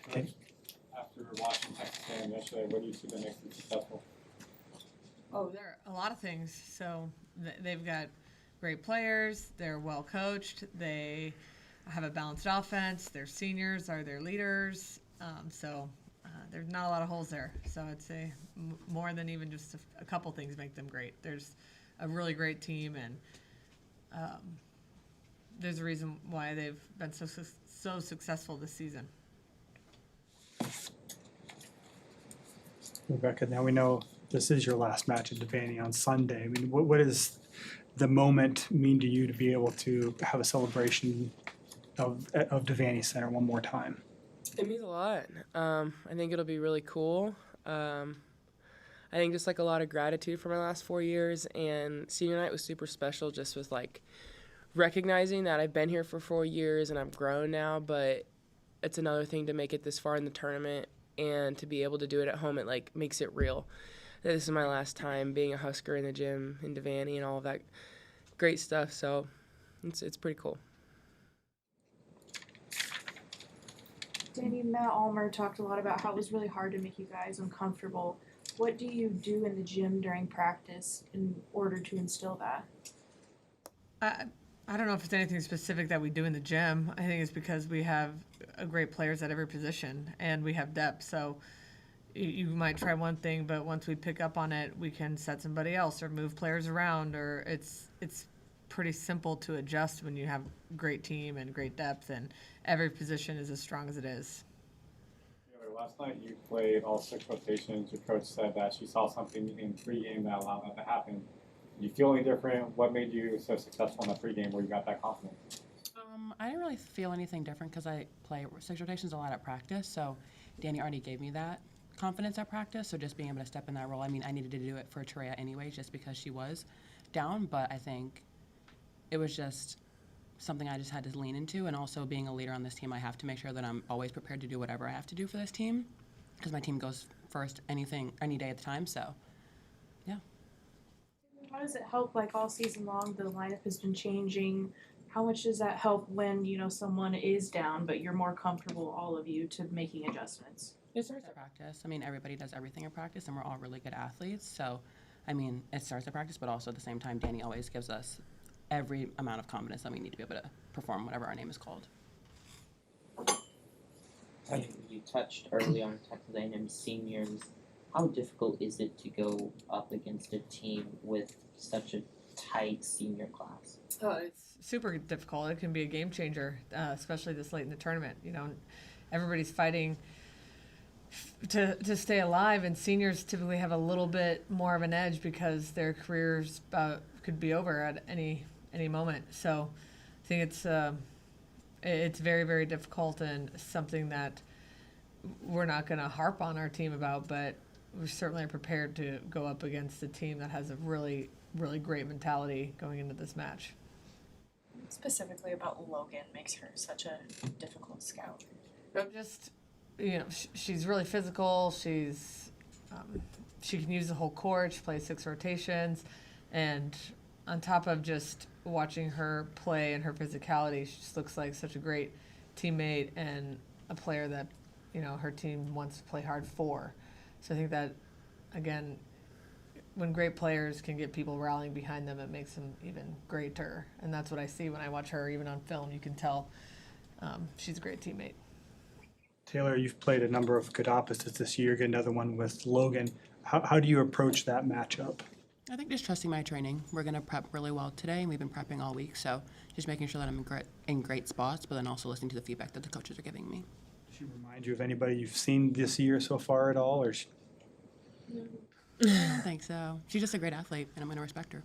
Okay. After watching Texas A&M yesterday, what do you see that makes them successful? Oh, there are a lot of things. So they've got great players. They're well coached. They have a balanced offense. Their seniors are their leaders. There's not a lot of holes there. So I'd say more than even just a couple things make them great. There's a really great team, and there's a reason why they've been so successful this season. Rebecca, now we know this is your last match at Devaney on Sunday. I mean, what does the moment mean to you to be able to have a celebration of Devaney Center one more time? It means a lot. I think it'll be really cool. I think just like a lot of gratitude for my last 4 years, and senior night was super special just with like recognizing that I've been here for 4 years and I've grown now, but it's another thing to make it this far in the tournament and to be able to do it at home. It like makes it real. This is my last time being a Husker in the gym in Devaney and all of that great stuff, so it's pretty cool. Danny, Matt Almer talked a lot about how it was really hard to make you guys uncomfortable. What do you do in the gym during practice in order to instill that? I don't know if it's anything specific that we do in the gym. I think it's because we have great players at every position and we have depth. So you might try one thing, but once we pick up on it, we can set somebody else or move players around. Or it's pretty simple to adjust when you have great team and great depth, and every position is as strong as it is. Last night you played all 6 rotations. Your coach said that she saw something in pregame that allowed that to happen. Do you feel any different? What made you so successful in that pregame where you got that confidence? I didn't really feel anything different because I play 6 rotations a lot at practice, so Danny already gave me that confidence at practice, so just being able to step in that role. I mean, I needed to do it for Tareya anyway just because she was down, but I think it was just something I just had to lean into, and also being a leader on this team, I have to make sure that I'm always prepared to do whatever I have to do for this team because my team goes first any day at the time, so yeah. How does it help, like all season long, the lineup has been changing? How much does that help when, someone is down, but you're more comfortable, all of you, to making adjustments? It starts at practice. I mean, everybody does everything at practice, and we're all really good athletes, so, I mean, it starts at practice, but also at the same time, Danny always gives us every amount of confidence that we need to be able to perform whatever our name is called. You touched early on Texas A&M seniors. How difficult is it to go up against a team with such a tight senior class? It's super difficult. It can be a game changer, especially this late in the tournament. Everybody's fighting to stay alive, and seniors typically have a little bit more of an edge because their careers could be over at any moment. So I think it's very, very difficult, and something that we're not going to harp on our team about, but we certainly are prepared to go up against a team that has a really, really great mentality going into this match. Specifically about Logan makes her such a difficult scout. Just, she's really physical. She can use the whole court. She plays 6 rotations, and on top of just watching her play and her physicality, she just looks like such a great teammate and a player that her team wants to play hard for. So I think that, again, when great players can get people rallying behind them, it makes them even greater. And that's what I see when I watch her, even on film. You can tell she's a great teammate. Taylor, you've played a number of good opposites this year. Get another one with Logan. How do you approach that matchup? I think just trusting my training. We're going to prep really well today, and we've been prepping all week, so just making sure that I'm in great spots, but then also listening to the feedback that the coaches are giving me. Does she remind you of anybody you've seen this year so far at all? Or I don't think so. She's just a great athlete, and I'm going to respect her.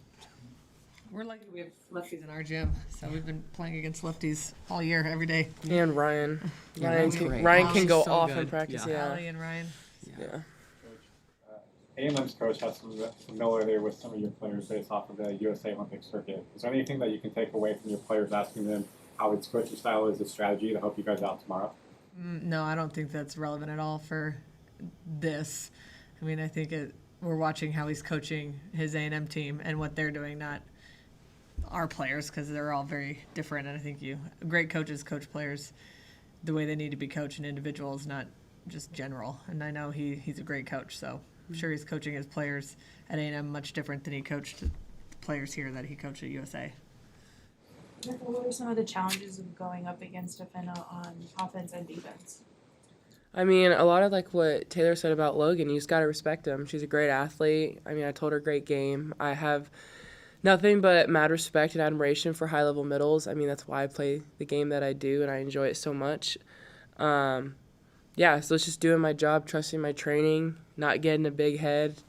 We're lucky we have lefties in our gym, so we've been playing against lefties all year, every day. And Ryan. Yeah, Ryan can go so off good. in practice, yeah. Ali and Ryan. Yeah. A&M's coach has some familiarity with some of your players based off of the USA Olympic circuit. Is there anything that you can take away from your players, asking them how its coaching style is, a strategy to help you guys out tomorrow? No, I don't think that's relevant at all for this. I mean, I think we're watching how he's coaching his A&M team and what they're doing, not our players, because they're all very different. And I think great coaches coach players the way they need to be coached in individuals, not just general. And I know he's a great coach, so I'm sure he's coaching his players at A&M much different than he coached the players here that he coached at USA. What are some of the challenges of going up against Defena on offense and defense? I mean, a lot of like what Taylor said about Logan, you just got to respect him. She's a great athlete. I mean, I told her great game. I have nothing but mad respect and admiration for high-level middles. I mean, that's why I play the game that I do, and I enjoy it so much. Yeah, so it's just doing my job, trusting my training, not getting a big head,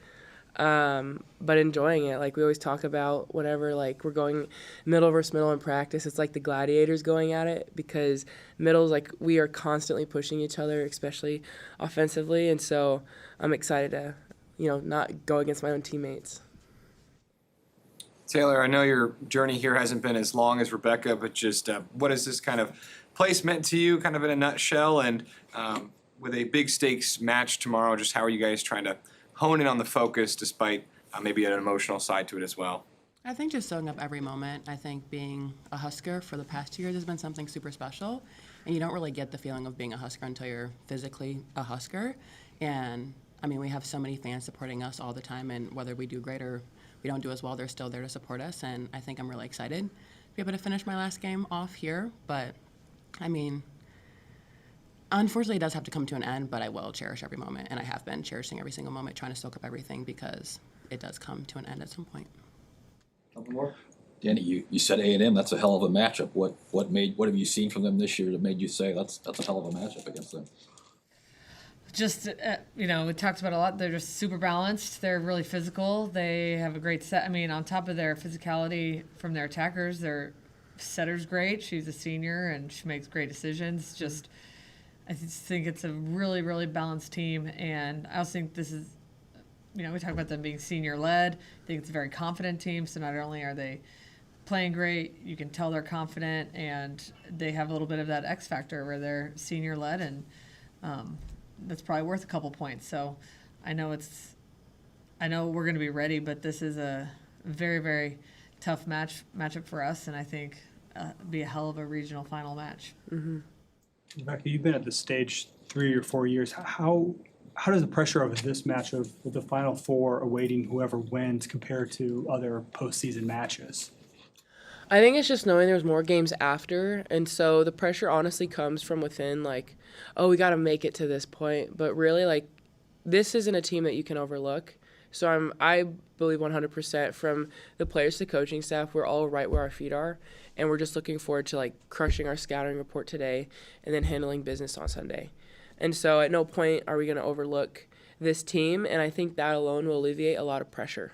but enjoying it. Like we always talk about whenever like we're going middle versus middle in practice, it's like the gladiators going at it, because middles, like we are constantly pushing each other, especially offensively, and so I'm excited to, not go against my own teammates. Taylor, I know your journey here hasn't been as long as Rebecca, but just what has this kind of place meant to you, kind of in a nutshell? And with a big stakes match tomorrow, just how are you guys trying to hone in on the focus despite maybe an emotional side to it as well? I think just soaking up every moment. I think being a Husker for the past 2 years has been something super special. And you don't really get the feeling of being a Husker until you're physically a Husker. And, I mean, we have so many fans supporting us all the time, and whether we do great or we don't do as well, they're still there to support us. And I think I'm really excited to be able to finish my last game off here. But, I mean, unfortunately, it does have to come to an end, but I will cherish every moment, and I have been cherishing every single moment, trying to soak up everything, because it does come to an end at some point. Couple more. Danny, you said A&M. That's a hell of a matchup. What have you seen from them this year that made you say that's a hell of a matchup against them? Just, we talked about a lot. They're just super balanced. They're really physical. They have a great set. I mean, on top of their physicality from their attackers, their setter's great. She's a senior, and she makes great decisions. Just, I just think it's a really, really balanced team. And I also think this is, we talk about them being senior-led. I think it's a very confident team. So not only are they playing great, you can tell they're confident, and they have a little bit of that X factor where they're senior-led, and that's probably worth a couple points. So I know we're going to be ready, but this is a very, very tough matchup for us, and I think it'll be a hell of a regional final match. Mm-hmm. Rebecca, you've been at this stage 3 or 4 years. How does the pressure of this match of the Final Four awaiting whoever wins compare to other postseason matches? I think it's just knowing there's more games after, and so the pressure honestly comes from within, like, oh, we got to make it to this point, but really, like, this isn't a team that you can overlook. So I believe 100% from the players to coaching staff, we're all right where our feet are, and we're just looking forward to, like, crushing our scouting report today and then handling business on Sunday. And so at no point are we going to overlook this team, and I think that alone will alleviate a lot of pressure.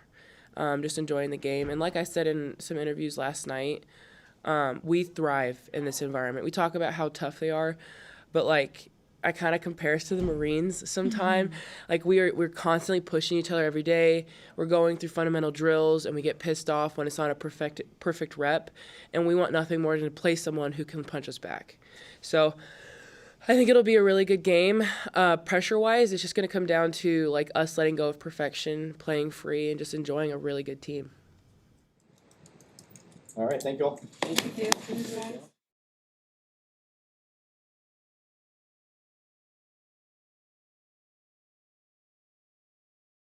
Just enjoying the game. And like I said in some interviews last night, we thrive in this environment. We talk about how tough they are, but like I kind of compare us to the Marines sometime. Mm-hmm. Like we're constantly pushing each other every day. We're going through fundamental drills, and we get pissed off when it's not a perfect rep, and we want nothing more than to play someone who can punch us back. So I think it'll be a really good game. Pressure-wise, it's just going to come down to like us letting go of perfection, playing free, and just enjoying a really good team. All right, thank you all. Thank you.